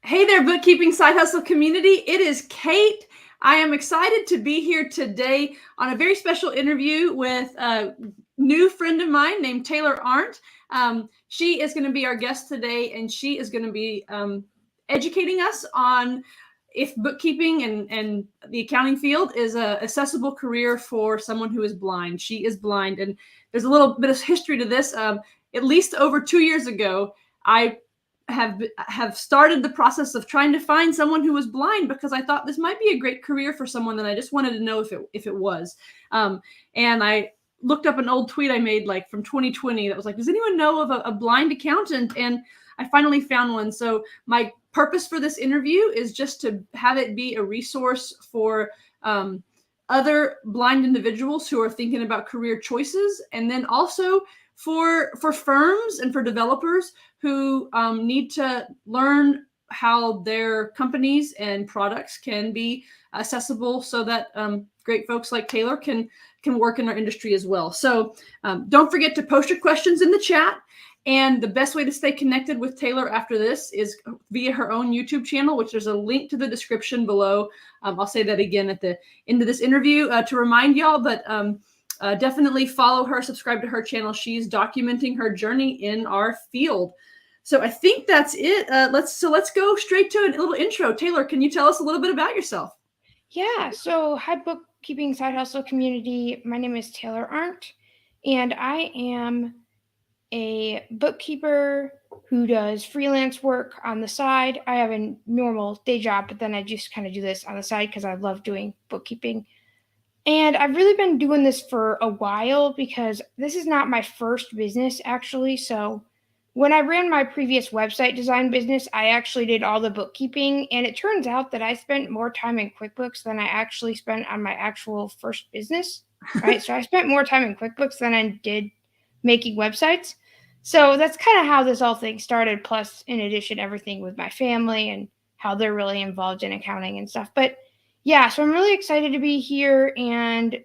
Hey there, Bookkeeping Side Hustle community. It is Kate. I am excited to be here today on a very special interview with a new friend of mine named Taylor Ardnt. She is going to be our guest today, and she is going to be educating us on if bookkeeping and the accounting field is a accessible career for someone who is blind. She is blind, and there's a little bit of history to this. At least over 2 years ago, I have started the process of trying to find someone who was blind because I thought this might be a great career for someone, and I just wanted to know if it was. And I looked up an old tweet I made like from 2020 that was like, does anyone know of a blind accountant? And I finally found one. So my purpose for this interview is just to have it be a resource for other blind individuals who are thinking about career choices, and then also for firms and for developers who need to learn how their companies and products can be accessible so that great folks like Taylor can work in our industry as well. So don't forget to post your questions in the chat. And the best way to stay connected with Taylor after this is via her own YouTube channel, which there's a link to the description below. I'll say that again at the end of this interview to remind y'all, but definitely follow her, subscribe to her channel. She's documenting her journey in our field. So I think that's it. Let's go straight to a little intro. Taylor, can you tell us a little bit about yourself? Yeah, so hi, Bookkeeping Side Hustle community. My name is Taylor Ardnt, and I am a bookkeeper who does freelance work on the side. I have a normal day job, but then I just kind of do this on the side because I love doing bookkeeping. And I've really been doing this for a while because this is not my first business, actually. So when I ran my previous website design business, I actually did all the bookkeeping, and it turns out that I spent more time in QuickBooks than I actually spent on my actual first business, right? So I spent more time in QuickBooks than I did making websites. So that's kind of how this whole thing started, plus, in addition, everything with my family and how they're really involved in accounting and stuff. But yeah, so I'm really excited to be here and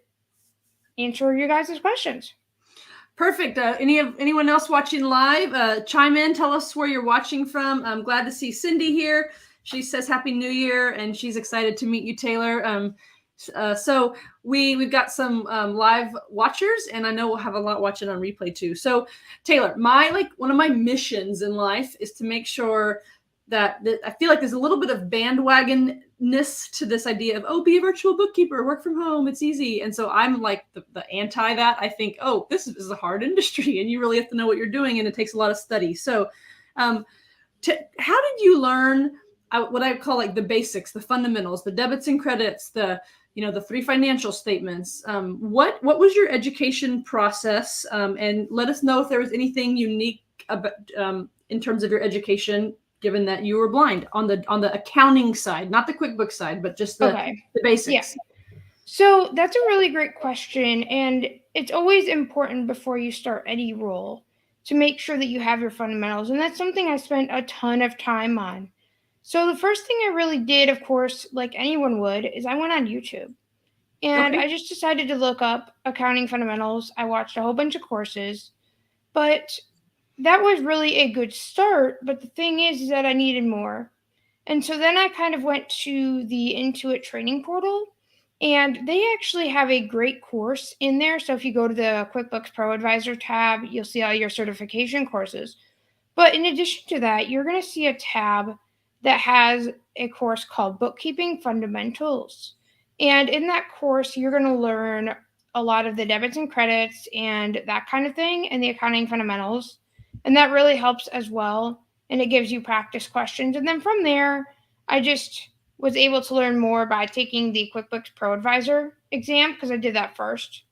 answer your guys' questions. Perfect. Anyone else watching live, chime in, tell us where you're watching from. I'm glad to see Cindy here. She says Happy New Year, and she's excited to meet you, Taylor. So we've got some live watchers, and I know we'll have a lot watching on replay too. So Taylor, one of my missions in life is to make sure that I feel like there's a little bit of bandwagonness to this idea of, be a virtual bookkeeper, work from home, it's easy. And so I'm like the anti that. I think, this is a hard industry and you really have to know what you're doing, and it takes a lot of study. So how did you learn what I call like the basics, the fundamentals, the debits and credits, the 3 financial statements? What was your education process? And let us know if there was anything unique about, in terms of your education, given that you were blind on the accounting side, not the QuickBooks side, but just the basics. Yeah. So that's a really great question. And it's always important before you start any role to make sure that you have your fundamentals. And that's something I spent a ton of time on. So the first thing I really did, of course, like anyone would, is I went on YouTube. And I just decided to look up accounting fundamentals. I watched a whole bunch of courses, but that was really a good start. But the thing is that I needed more. And so then I kind of went to the Intuit training portal, and they actually have a great course in there. So if you go to the QuickBooks Pro Advisor tab, you'll see all your certification courses. But in addition to that, you're going to see a tab that has a course called Bookkeeping Fundamentals. And in that course, you're going to learn a lot of the debits and credits and that kind of thing, and the accounting fundamentals. And that really helps as well. And it gives you practice questions. And then from there, I just was able to learn more by taking the QuickBooks Pro Advisor exam, because I did that first.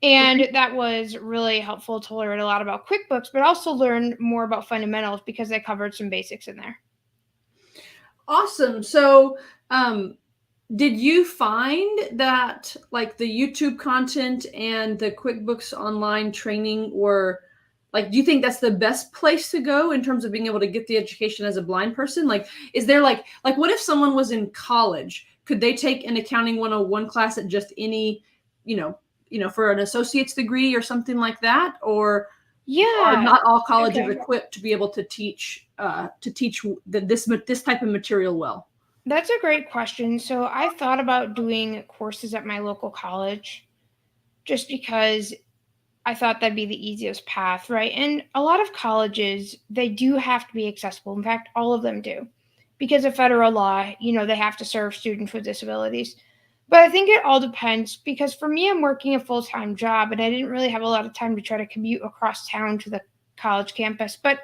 And that was really helpful to learn a lot about QuickBooks, but also learn more about fundamentals because they covered some basics in there. Awesome. So, did you find that like the YouTube content and the QuickBooks online training were like, do you think that's the best place to go in terms of being able to get the education as a blind person? Like, is there like what if someone was in college? Could they take an accounting 101 class at just any, for an associate's degree or something like that? Or Yeah. not all colleges Okay. equipped to be able to teach this type of material well? That's a great question. So I thought about doing courses at my local college just because I thought that'd be the easiest path, right? And a lot of colleges, they do have to be accessible. In fact, all of them do. Because of federal law, they have to serve students with disabilities. But I think it all depends because for me, I'm working a full time job and I didn't really have a lot of time to try to commute across town to the college campus. But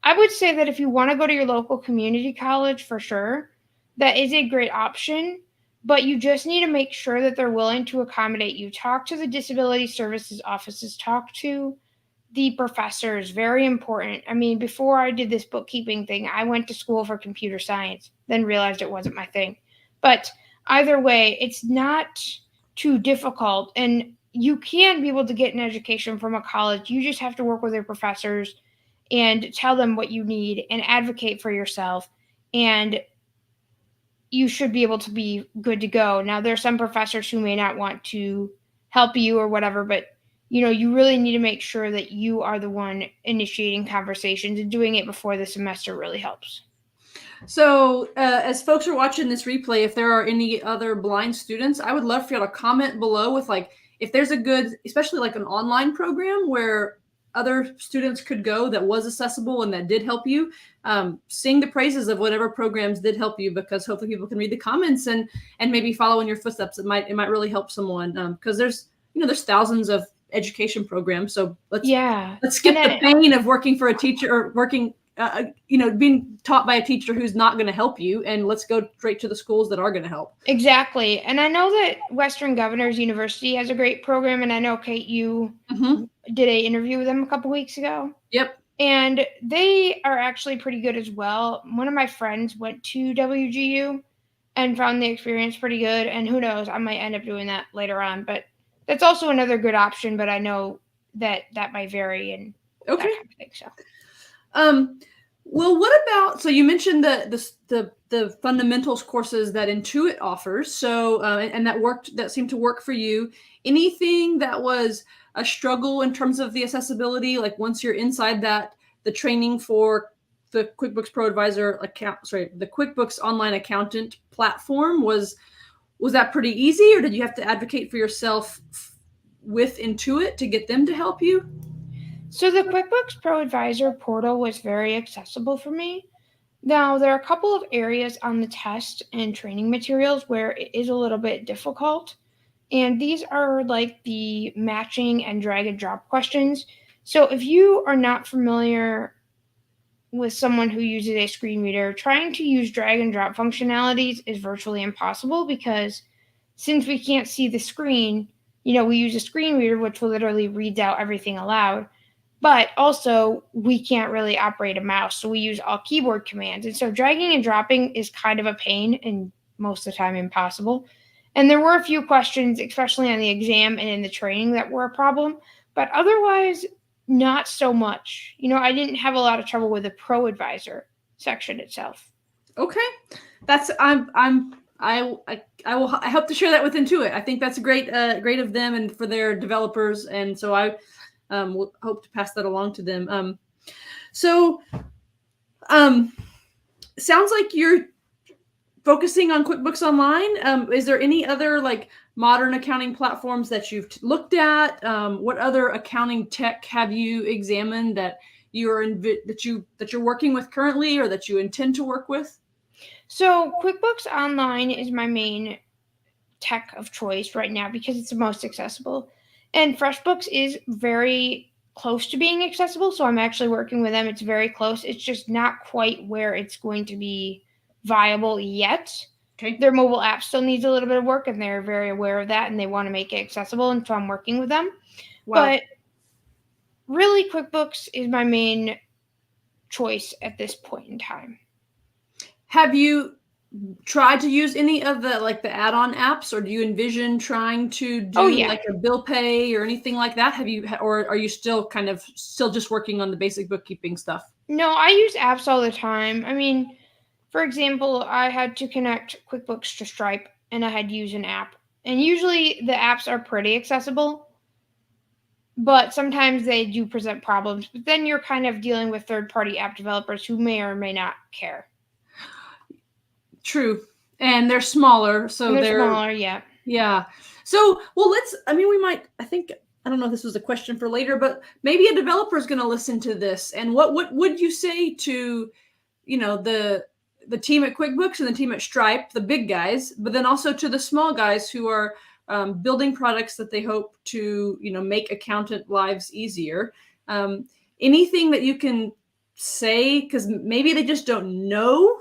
I would say that if you want to go to your local community college, for sure, that is a great option. But you just need to make sure that they're willing to accommodate you. Talk to the disability services offices, talk to the professors, very important. I mean, before I did this bookkeeping thing, I went to school for computer science, then realized it wasn't my thing. But either way, it's not too difficult. And you can be able to get an education from a college. You just have to work with your professors and tell them what you need and advocate for yourself. And you should be able to be good to go. Now, there are some professors who may not want to help you or whatever, but you really need to make sure that you are the one initiating conversations, and doing it before the semester really helps. So, as folks are watching this replay, if there are any other blind students, I would love for you to comment below with if there's a good, especially like an online program where other students could go that was accessible and that did help you. Sing the praises of whatever programs did help you, because hopefully people can read the comments and maybe follow in your footsteps. It might really help someone, because there's thousands of education programs. So let's skip the pain of working for a teacher or working being taught by a teacher who's not going to help you, and let's go straight to the schools that are going to help. Exactly. And I know that Western Governors University has a great program, and I know, Kate, you did an interview with them a couple weeks ago. Yep. And they are actually pretty good as well. One of my friends went to WGU and found the experience pretty good, and who knows, I might end up doing that later on, but that's also another good option. But I know that might vary and that kind of thing. So well, what about, so you mentioned the fundamentals courses that Intuit offers, so and that seemed to work for you. Anything that was a struggle in terms of the accessibility, like once you're inside the training for the QuickBooks Pro Advisor the QuickBooks Online Accountant platform, was that pretty easy, or did you have to advocate for yourself with Intuit to get them to help you? So the QuickBooks Pro Advisor portal was very accessible for me. Now, there are a couple of areas on the test and training materials where it is a little bit difficult. And these are like the matching and drag and drop questions. So if you are not familiar with someone who uses a screen reader, trying to use drag and drop functionalities is virtually impossible, because since we can't see the screen, we use a screen reader, which literally reads out everything aloud. But also, we can't really operate a mouse, so we use all keyboard commands. And so dragging and dropping is kind of a pain and most of the time impossible. And there were a few questions, especially on the exam and in the training, that were a problem. But otherwise, not so much. I didn't have a lot of trouble with the Pro Advisor section itself. Okay, that's I hope to share that with Intuit. I think that's great of them and for their developers, and so I we'll hope to pass that along to them. Sounds like you're focusing on QuickBooks Online. Is there any other modern accounting platforms that you've looked at? What other accounting tech have you examined that you're working with currently, or that you intend to work with? So QuickBooks Online is my main tech of choice right now because it's the most accessible. And FreshBooks is very close to being accessible, so I'm actually working with them. It's very close. It's just not quite where it's going to be viable yet. Okay. Their mobile app still needs a little bit of work, and they're very aware of that, and they want to make it accessible, and so I'm working with them. Wow. But really, QuickBooks is my main choice at this point in time. Have you tried to use any of the the add-on apps, or do you envision trying to do a bill pay or anything like that? Have you, or are you still just working on the basic bookkeeping stuff? No, I use apps all the time. I mean, for example, I had to connect QuickBooks to Stripe, and I had to use an app. And usually the apps are pretty accessible. but sometimes they do present problems. But then you're kind of dealing with third-party app developers who may or may not care. True. And they're smaller, so And they're they're smaller, yeah. yeah. So, well, we might, I think, I don't know if this was a question for later, but maybe a developer is going to listen to this. And what would you say to, the team at QuickBooks and the team at Stripe, the big guys, but then also to the small guys who are building products that they hope to, make accountant lives easier? Anything that you can say, because maybe they just don't know?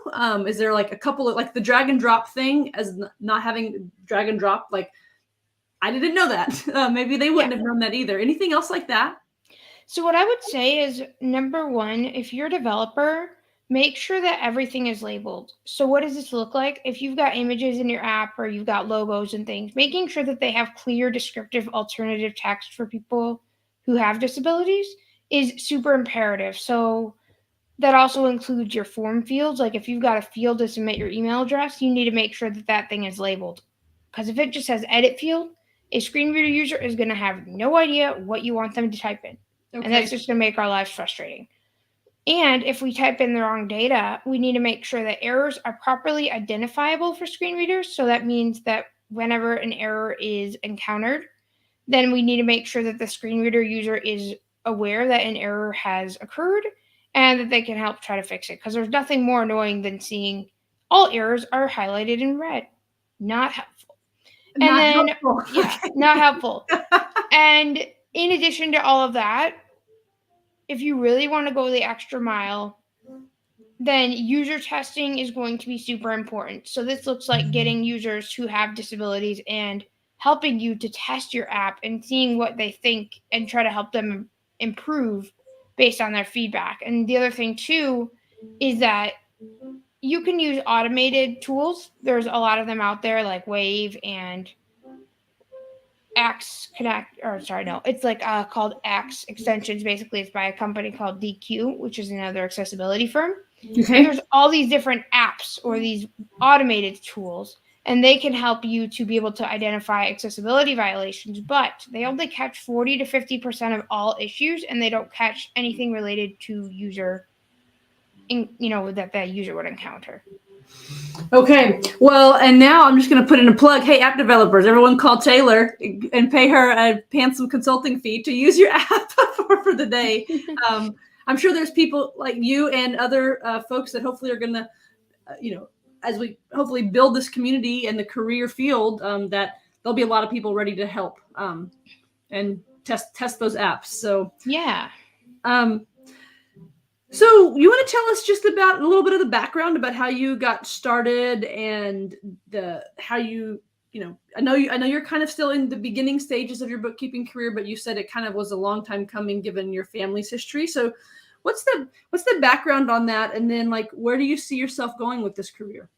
Is there like a couple of, like the drag and drop thing, as not having drag and drop, like I didn't know that. Maybe they wouldn't have known that either. Anything else like that? So what I would say is, number one, if you're a developer, make sure that everything is labeled. So what does this look like? If you've got images in your app or you've got logos and things, making sure that they have clear, descriptive, alternative text for people who have disabilities is super imperative. So that also includes your form fields. Like if you've got a field to submit your email address, you need to make sure that that thing is labeled. Because if it just says edit field, a screen reader user is going to have no idea what you want them to type in. Okay. And that's just going to make our lives frustrating. And if we type in the wrong data, we need to make sure that errors are properly identifiable for screen readers. So that means that whenever an error is encountered, then we need to make sure that the screen reader user is aware that an error has occurred and that they can help try to fix it. Because there's nothing more annoying than seeing all errors are highlighted in red. Not helpful. Not helpful. And in addition to all of that, if you really want to go the extra mile, then user testing is going to be super important. So this looks like getting users who have disabilities and helping you to test your app and seeing what they think and try to help them improve based on their feedback. And the other thing too is that you can use automated tools. There's a lot of them out there like Wave and it's like called Axe Extensions. Basically, it's by a company called DQ, which is another accessibility firm. Okay. And there's all these different apps or these automated tools, and they can help you to be able to identify accessibility violations, but they only catch 40 to 50% of all issues, and they don't catch anything related to user, that that user would encounter. Okay, well, and now I'm just going to put in a plug. Hey, app developers, everyone call Taylor and pay her a handsome consulting fee to use your app for the day. I'm sure there's people like you and other folks that hopefully are going to, as we hopefully build this community and the career field, that there'll be a lot of people ready to help and test those apps. So yeah. So you want to tell us just about a little bit of the background about how you got started and how you I know you're kind of still in the beginning stages of your bookkeeping career, but you said it kind of was a long time coming given your family's history. So what's the background on that? And then like, where do you see yourself going with this career?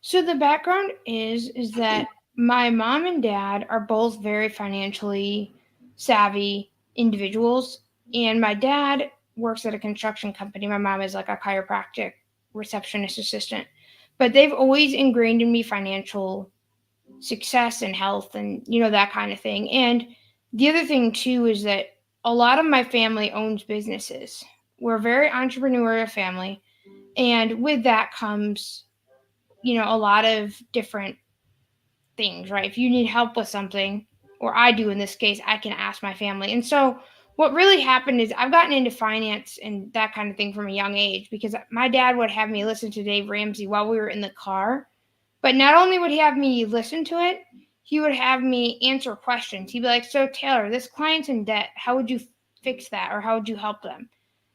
So the background is that my mom and dad are both very financially savvy individuals. And my dad works at a construction company. My mom is like a chiropractic receptionist assistant. But they've always ingrained in me financial success and health and, that kind of thing. And the other thing, too, is that a lot of my family owns businesses. We're a very entrepreneurial family. And with that comes, a lot of different things, right? If you need help with something, or I do in this case, I can ask my family. And so what really happened is I've gotten into finance and that kind of thing from a young age because my dad would have me listen to Dave Ramsey while we were in the car. But not only would he have me listen to it, he would have me answer questions. He'd be like, so Taylor, this client's in debt. How would you fix that? Or how would you help them?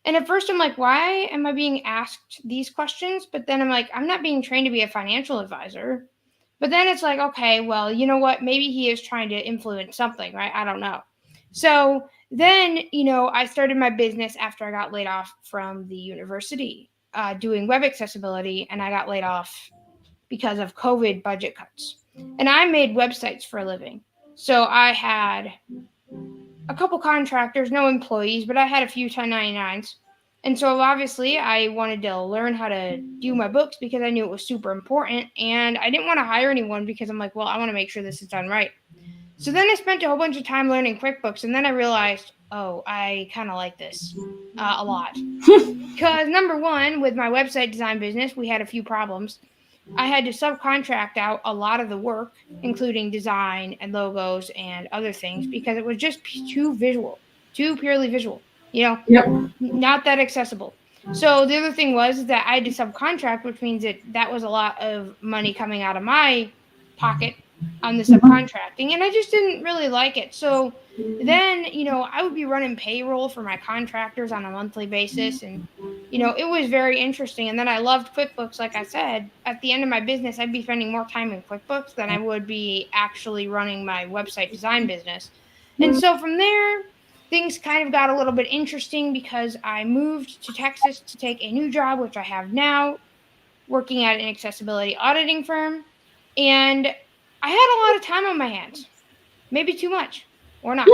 And at first I'm like, why am I being asked these questions? But then I'm like, I'm not being trained to be a financial advisor. But then it's like, okay, well, you know what? Maybe he is trying to influence something, right? I don't know. So then, I started my business after I got laid off from the university doing web accessibility, and I got laid off because of COVID budget cuts. And I made websites for a living. So I had a couple contractors, no employees, but I had a few 1099s. And so obviously I wanted to learn how to do my books because I knew it was super important. And I didn't want to hire anyone because I'm like, well, I want to make sure this is done right. So then I spent a whole bunch of time learning QuickBooks, and then I realized, oh, I kind of like this a lot. Because number one, with my website design business, we had a few problems. I had to subcontract out a lot of the work, including design and logos and other things, because it was just too visual, too purely visual, Yep. not that accessible. So the other thing was that I had to subcontract, which means that was a lot of money coming out of my pocket on the subcontracting, and I just didn't really like it. So then, I would be running payroll for my contractors on a monthly basis, and it was very interesting. And then I loved QuickBooks. Like I said, at the end of my business, I'd be spending more time in QuickBooks than I would be actually running my website design business. And so from there, things kind of got a little bit interesting because I moved to Texas to take a new job, which I have now, working at an accessibility auditing firm. And I had a lot of time on my hands, maybe too much or not.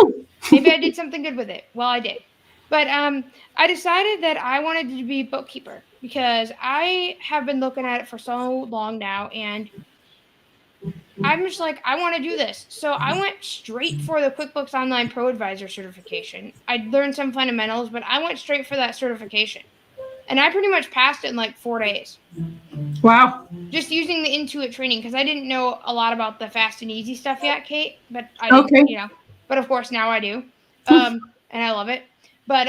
Maybe I did something good with it. Well, I did. But I decided that I wanted to be a bookkeeper because I have been looking at it for so long now, and I'm just like, I want to do this. So I went straight for the QuickBooks Online Pro Advisor certification. I learned some fundamentals, but I went straight for that certification. And I pretty much passed it in like 4 days. Wow. Just using the Intuit training, because I didn't know a lot about the fast and easy stuff yet, Kate. But I didn't, Okay. But of course now I do. And I love it. But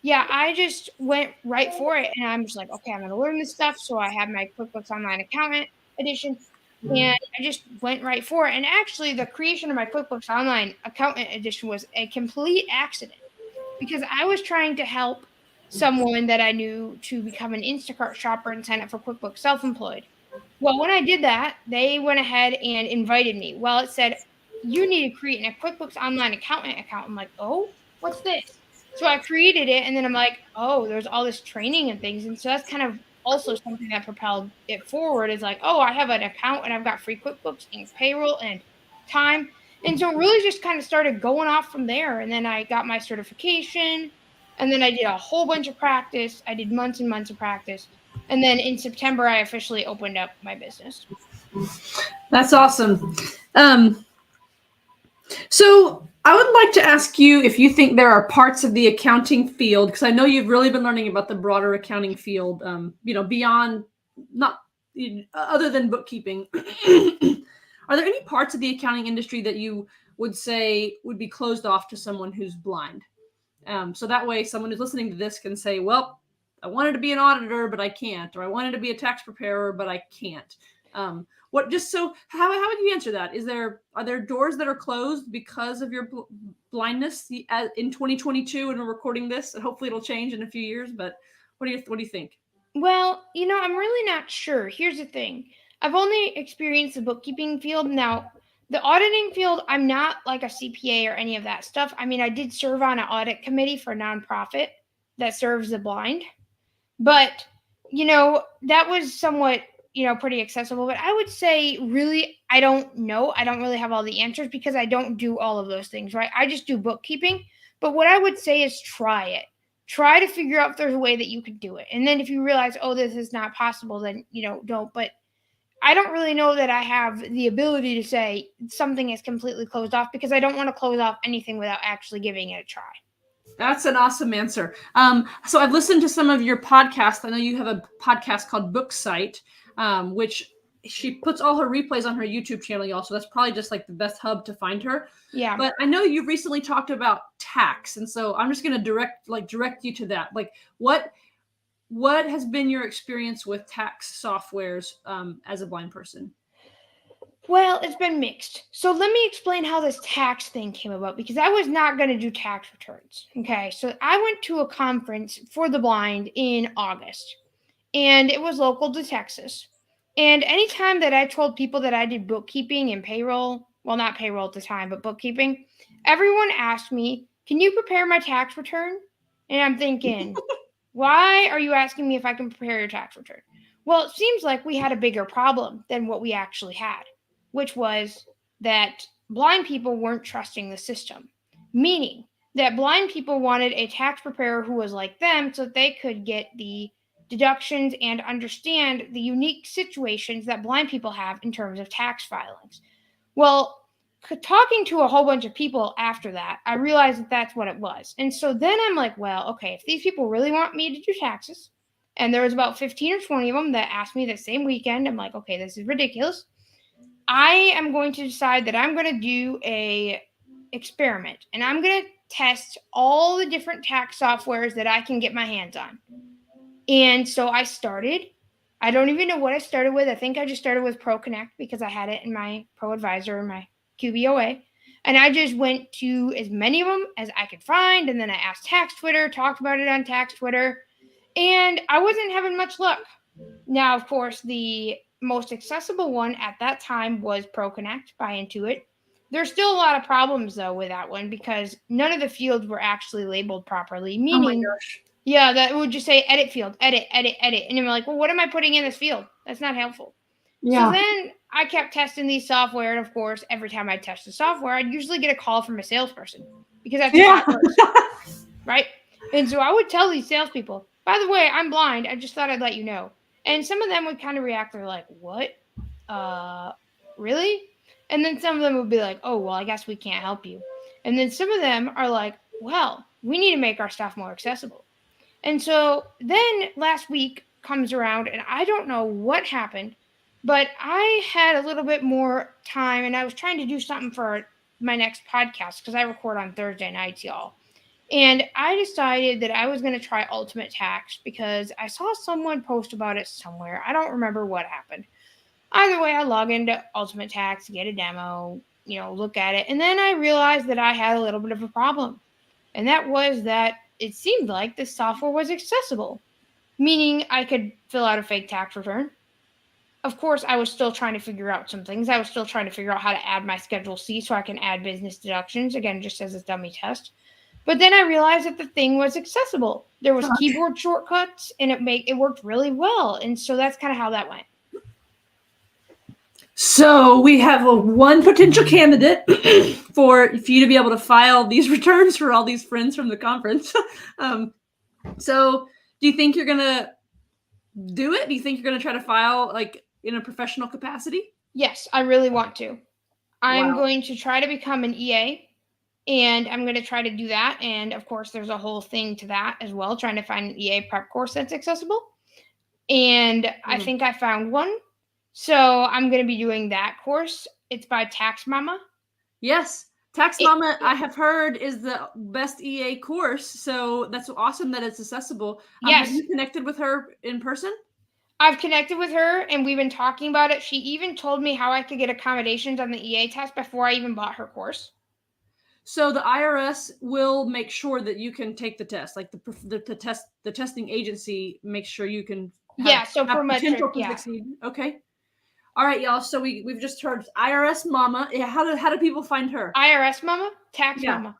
yeah, I just went right for it. And I'm just like, okay, I'm going to learn this stuff. So I have my QuickBooks Online Accountant edition. And I just went right for it. And actually, the creation of my QuickBooks Online Accountant edition was a complete accident because I was trying to help someone that I knew to become an Instacart shopper and sign up for QuickBooks Self-Employed. Well, when I did that, they went ahead and invited me. Well, it said, you need to create a QuickBooks Online Accountant account. I'm like, oh, what's this? So I created it, and then I'm like, oh, there's all this training and things. And so that's kind of also something that propelled it forward is like, oh, I have an account and I've got free QuickBooks and payroll and time. And so it really just kind of started going off from there. And then I got my certification, and then I did a whole bunch of practice. I did months and months of practice. And then in September, I officially opened up my business. That's awesome. So I would like to ask you if you think there are parts of the accounting field, because I know you've really been learning about the broader accounting field, beyond, not other than bookkeeping. Are there any parts of the accounting industry that you would say would be closed off to someone who's blind? So that way someone who's listening to this can say, well, I wanted to be an auditor, but I can't, or I wanted to be a tax preparer, but I can't. How would you answer that? Are there doors that are closed because of your blindness in 2022, and we're recording this, and hopefully it'll change in a few years, but what do you think? Well, I'm really not sure. Here's the thing. I've only experienced the bookkeeping field. Now, the auditing field, I'm not like a CPA or any of that stuff. I mean, I did serve on an audit committee for a nonprofit that serves the blind. But, that was somewhat, pretty accessible. But I would say, really, I don't know. I don't really have all the answers because I don't do all of those things, right? I just do bookkeeping. But what I would say is try it. Try to figure out if there's a way that you could do it. And then if you realize, oh, this is not possible, then, don't. But I don't really know that I have the ability to say something is completely closed off because I don't want to close off anything without actually giving it a try. That's an awesome answer. So I've listened to some of your podcasts. I know you have a podcast called Booksite, which she puts all her replays on her YouTube channel, y'all. So that's probably just like the best hub to find her. Yeah. But I know you recently talked about tax, and so I'm just going to direct you to that. Like, what has been your experience with tax softwares as a blind person? Well, it's been mixed. So let me explain how this tax thing came about because I was not going to do tax returns. Okay. So I went to a conference for the blind in August, and it was local to Texas. And anytime that I told people that I did bookkeeping and payroll, well, not payroll at the time, but bookkeeping, everyone asked me, can you prepare my tax return? And I'm thinking, why are you asking me if I can prepare your tax return? Well, it seems like we had a bigger problem than what we actually had, which was that blind people weren't trusting the system, meaning that blind people wanted a tax preparer who was like them so that they could get the deductions and understand the unique situations that blind people have in terms of tax filings. Well, talking to a whole bunch of people after that, I realized that that's what it was. And so then I'm like, well, okay, if these people really want me to do taxes, and there was about 15 or 20 of them that asked me the same weekend, I'm like, okay, this is ridiculous. I am going to decide that I'm going to do a experiment, and I'm going to test all the different tax softwares that I can get my hands on. And so I started. I don't even know what I started with. I think I just started with ProConnect because I had it in my ProAdvisor and my QBOA. And I just went to as many of them as I could find. And then I asked Tax Twitter, talked about it on Tax Twitter, and I wasn't having much luck. Now, of course, the most accessible one at that time was ProConnect by Intuit. There's still a lot of problems, though, with that one because none of the fields were actually labeled properly, meaning, yeah, that would just say edit field, edit, edit, edit. And you're like, well, what am I putting in this field? That's not helpful. Yeah. So then I kept testing these software, and of course, every time I test the software, I'd usually get a call from a salesperson because that's how it works, right? And so I would tell these salespeople, by the way, I'm blind. I just thought I'd let you know. And some of them would kind of react. They're like, what? Really? And then some of them would be like, oh, well, I guess we can't help you. And then some of them are like, well, we need to make our stuff more accessible. And so then last week comes around, and I don't know what happened, but I had a little bit more time, and I was trying to do something for my next podcast because I record on Thursday nights, y'all. And I decided that I was going to try Ultimate Tax because I saw someone post about it somewhere. I don't remember what happened. Either way, I log into Ultimate Tax, get a demo, look at it. And then I realized that I had a little bit of a problem. And that was that it seemed like this software was accessible, meaning I could fill out a fake tax return. Of course, I was still trying to figure out some things. I was still trying to figure out how to add my Schedule C so I can add business deductions, again, just as a dummy test. But then I realized that the thing was accessible. There was keyboard shortcuts, and it worked really well. And so that's kind of how that went. So we have one potential candidate for you to be able to file these returns for all these friends from the conference. So do you think you're going to do it? Do you think you're going to try to file like in a professional capacity? Yes, I really want to. I'm going to try to become an EA. And I'm going to try to do that. And of course, there's a whole thing to that as well, trying to find an EA prep course that's accessible. And I think I found one. So I'm going to be doing that course. It's by Tax Mama. Yes. Tax Mama, I have heard, is the best EA course. So that's awesome that it's accessible. Yes. Have you connected with her in person? I've connected with her, and we've been talking about it. She even told me how I could get accommodations on the EA test before I even bought her course. So the IRS will make sure that you can take the test, like the testing agency makes sure you can have, so for potential to succeed. Okay. All right, y'all. So we've just heard IRS Mama. Yeah, how do people find her? IRS Mama, Tax Mama.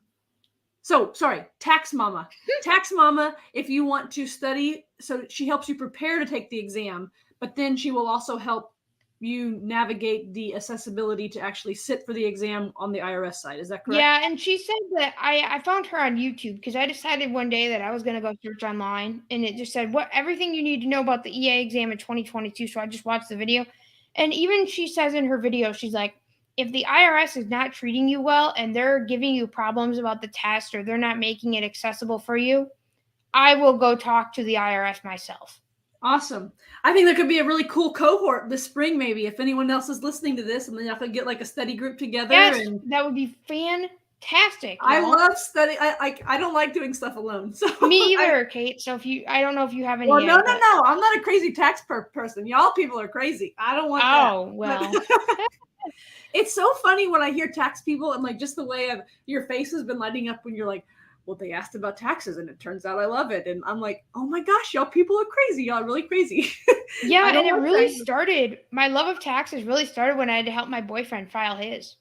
So sorry, Tax Mama. Tax Mama, if you want to study, so she helps you prepare to take the exam, but then she will also help you navigate the accessibility to actually sit for the exam on the IRS side. Is that correct? Yeah, and she said that I found her on YouTube because I decided one day that I was going to go search online, and it just said everything you need to know about the EA exam in 2022. So I just watched the video, and even she says in her video, she's like, if the IRS is not treating you well and they're giving you problems about the test or they're not making it accessible for you, I will go talk to the IRS myself. Awesome. I think there could be a really cool cohort this spring, maybe, if anyone else is listening to this, and then y'all could get like a study group together. Yes, that would be fantastic. I love study. I don't like doing stuff alone. So me either, Kate. So I don't know if you have any. Well, no. I'm not a crazy tax person. Y'all people are crazy. I don't want that. Oh, well. It's so funny when I hear tax people and like just the way your face has been lighting up when you're like, well, they asked about taxes and it turns out I love it. And I'm like, oh my gosh, y'all people are crazy. Y'all are really crazy. Yeah, and it really started, my love of taxes really started when I had to help my boyfriend file his.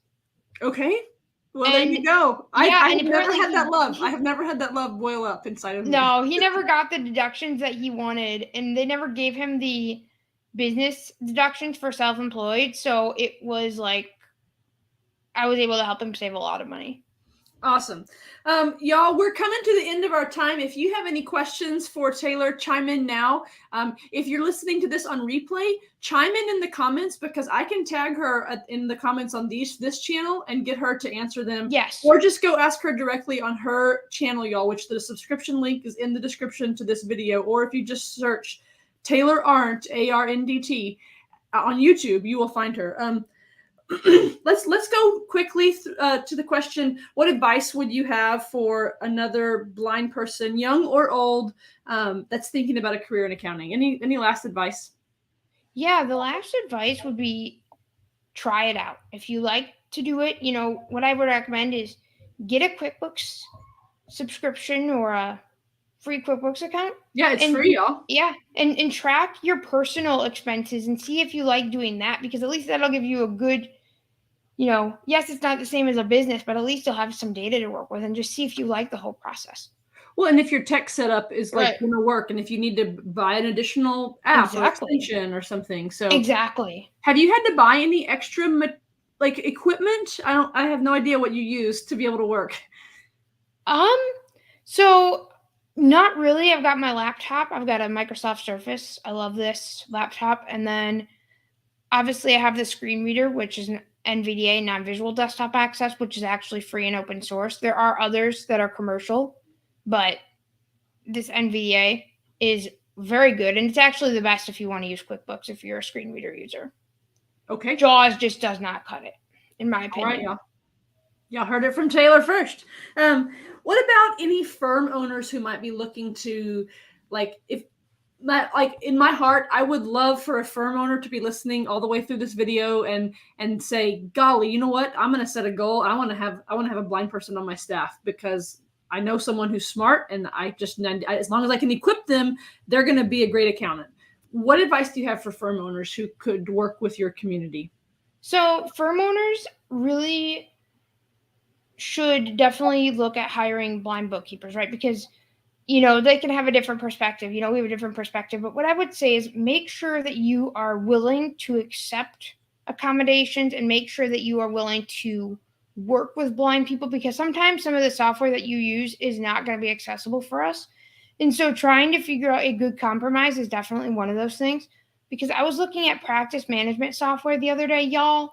Okay. Well, there you go. I have never had that love. I have never had that love boil up inside of me. No, he never got the deductions that he wanted, and they never gave him the business deductions for self-employed. So it was like, I was able to help him save a lot of money. Awesome. Y'all, we're coming to the end of our time. If you have any questions for Taylor, chime in now. If you're listening to this on replay, chime in the comments, because I can tag her in the comments on this channel and get her to answer them. Yes. Or just go ask her directly on her channel, y'all, which the subscription link is in the description to this video. Or if you just search Taylor Ardnt, A-R-N-D-T, on YouTube, you will find her. Let's go quickly to the question: what advice would you have for another blind person, young or old, that's thinking about a career in accounting? Any last advice? Yeah, the last advice would be try it out. If you like to do it, what I would recommend is get a QuickBooks subscription or a free QuickBooks account. Yeah, it's free, y'all. Yeah, and track your personal expenses and see if you like doing that, because at least that'll give you a good, yes, it's not the same as a business, but at least you'll have some data to work with and just see if you like the whole process. Well, and if your tech setup is like Right. going to work, and if you need to buy an additional app or extension or something. So exactly. Have you had to buy any extra like equipment? I have no idea what you use to be able to work. So not really. I've got my laptop. I've got a Microsoft Surface. I love this laptop. And then obviously I have the screen reader, which is an NVDA, non-visual desktop access, which is actually free and open source. There are others that are commercial, but this NVDA is very good. And it's actually the best if you want to use QuickBooks if you're a screen reader user. Okay. JAWS just does not cut it, in my opinion. All right, y'all heard it from Taylor first. What about any firm owners who might be looking to, in my heart, I would love for a firm owner to be listening all the way through this video and say, golly, you know what? I'm going to set a goal. I want to have a blind person on my staff, because I know someone who's smart, and as long as I can equip them, they're going to be a great accountant. What advice do you have for firm owners who could work with your community? So firm owners really should definitely look at hiring blind bookkeepers, right? Because, they can have a different perspective. We have a different perspective. But what I would say is make sure that you are willing to accept accommodations and make sure that you are willing to work with blind people, because sometimes some of the software that you use is not going to be accessible for us. And so trying to figure out a good compromise is definitely one of those things, because I was looking at practice management software the other day, y'all,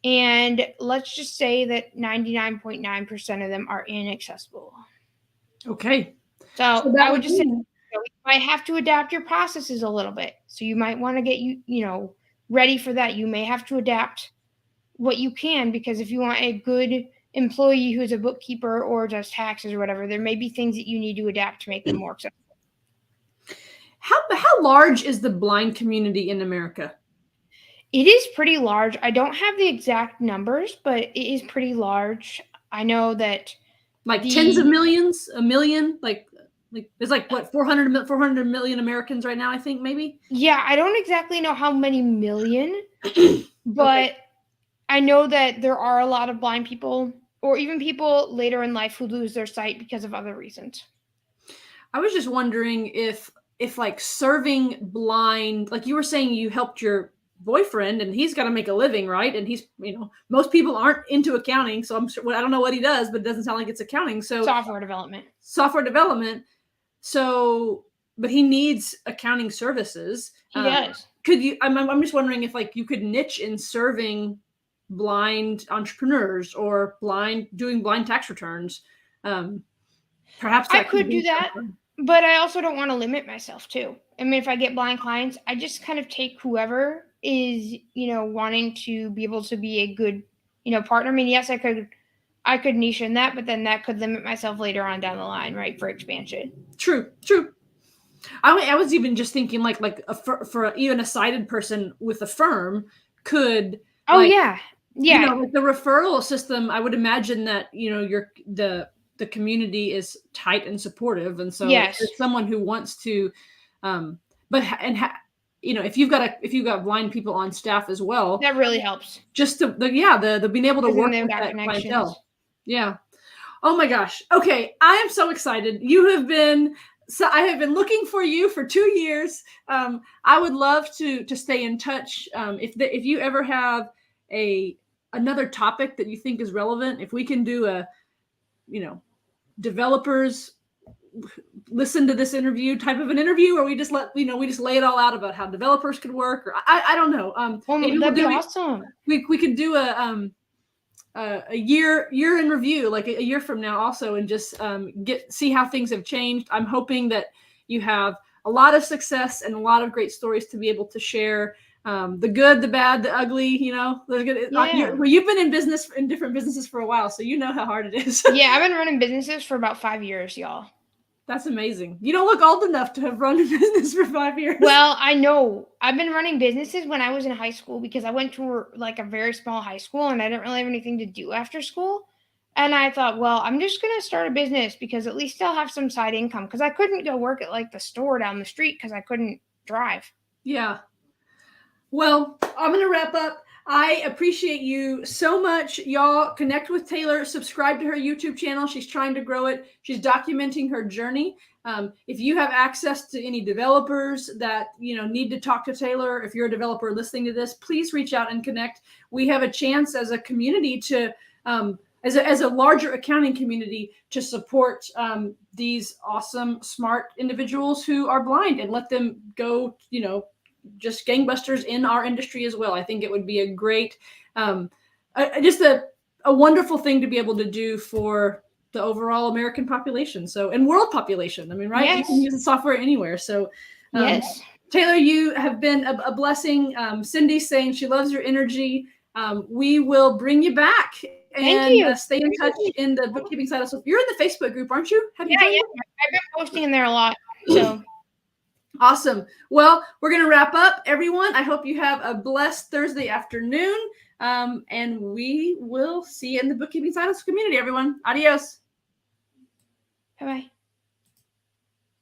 and let's just say that 99.9% of them are inaccessible. Okay. So I would just say, you might have to adapt your processes a little bit. So you might want to get ready for that. You may have to adapt what you can, because if you want a good employee who's a bookkeeper or does taxes or whatever, there may be things that you need to adapt to make them more accessible. How large is the blind community in America? It is pretty large. I don't have the exact numbers, but it is pretty large. I know that tens of millions, a million, there's what, 400 million Americans right now, I think, maybe. Yeah, I don't exactly know how many million, but okay. I know that there are a lot of blind people, or even people later in life who lose their sight because of other reasons. I was just wondering if serving blind, like you were saying, you helped your boyfriend and he's got to make a living, right? And he's, most people aren't into accounting, so I'm sure, I don't know what he does, but it doesn't sound like it's accounting. So software development. So, but he needs accounting services. He does. Could you? I'm just wondering if you could niche in serving blind entrepreneurs or doing blind tax returns. Perhaps I could do that, but I also don't want to limit myself too. I mean, if I get blind clients, I just kind of take whoever is, wanting to be able to be a good, partner. I mean, yes, I could niche in that, but then that could limit myself later on down the line, right, for expansion. True. I was even just thinking for even a sighted person with a firm could. Oh, yeah. The referral system, I would imagine that, the community is tight and supportive. And so yes. If someone who wants to, if you've got blind people on staff as well, that really helps. Just the being able to work with that clientele. Yeah. Oh my gosh. Okay. I am so excited. I have been looking for you for 2 years. I would love to stay in touch. If you ever have another topic that you think is relevant, if we can do developers listen to this interview type of an interview, or we just lay it all out about how developers could work, or I don't know. That'd be awesome. We could do a year in review, like a year from now also, and just see how things have changed. I'm hoping that you have a lot of success and a lot of great stories to be able to share. The good, the bad, the ugly, you've been in different businesses for a while, so you know how hard it is. Yeah, I've been running businesses for about 5 years, y'all. That's amazing. You don't look old enough to have run a business for 5 years. Well, I know. I've been running businesses when I was in high school, because I went to like a very small high school and I didn't really have anything to do after school. And I thought, well, I'm just going to start a business because at least I'll have some side income, because I couldn't go work at like the store down the street because I couldn't drive. Yeah. Well, I'm going to wrap up. I appreciate you so much. Y'all connect with Taylor, subscribe to her YouTube channel. She's trying to grow it. She's documenting her journey. If you have access to any developers that, need to talk to Taylor, if you're a developer listening to this, please reach out and connect. We have a chance as a community to, as a larger accounting community, to support these awesome, smart individuals who are blind and let them go, just gangbusters in our industry as well. I think it would be a great, just a wonderful thing to be able to do for the overall American population. And world population. I mean, right? Yes. You can use the software anywhere. So yes. Taylor, you have been a blessing. Cindy's saying she loves your energy. We will bring you back and stay in touch in the bookkeeping side. So you're in the Facebook group, aren't you? I've been posting in there a lot. So awesome. Well, we're going to wrap up, everyone. I hope you have a blessed Thursday afternoon. And we will see you in the Bookkeeping Side Hustle community, everyone. Adios. Bye-bye.